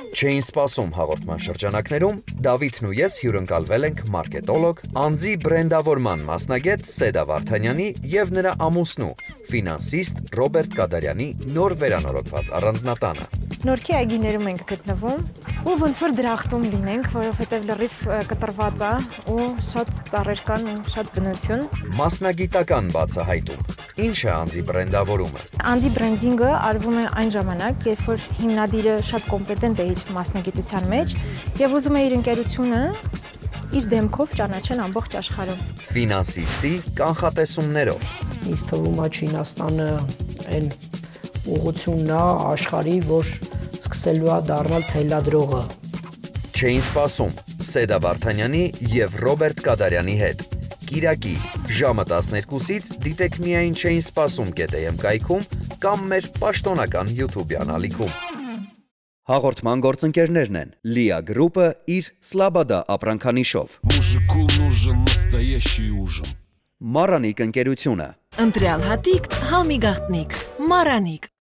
Չէին սպասում հաղորդման շրջանակներում Դավիթն ու ես հյուրընկալվել ենք մարքետոլոգ, անձի բրենդավորման մասնագետ Սեդա Վարդանյանի եւ նրա ամուսնու, ֆինանսիստ Ռոբերտ Կադարյանի նոր վերանորոգված առանձնատանը։ Նորքի այգիներում ենք գտնվում ու ոնց որ դրախտում լինենք, որովհետև լրիվ կտրված է ու շատ ծառեր կան ու շատ բնություն։ Մասնագիտական բացահայտում։ Ինչ է անձի բրենդավորումը։ Անձի բրենդինգը արվում է այն ժամանակ, երբ որ հիմնադիրը շատ կոմպետենտ է իր մասնագիտության մեջ եւ ուզում է իր ընկերությունը իր դեմքով ճանաչեն ամբողջ աշխարհում։ Ֆինանսիստի կանխատեսումներով։ Ինձ թվում է Չինաստանը այն ուղղությունն է աշխարհի, որ սկսելու է դառնալ թելադրողը։ Չէին սպասում Սեդա Վարդանյանի եւ Ռոբերտ Կադարյանի հետ։ Կիրակի ժամը 12-ից դիտեք միայն Չէին սպասում կետեմ կայքում կամ մեր պաշտոնական YouTube-յան ալիքում։ Հաղորդման գործընկերներն են Լիա գրուպը իր Սլաբադա ապրանքանիշով, Մուժիկու нужен настоящий ужин։ Մարանիկ ընկերությունը, Ընտրյալ հատիկ, համի գաղտնիք, Մարանիկ։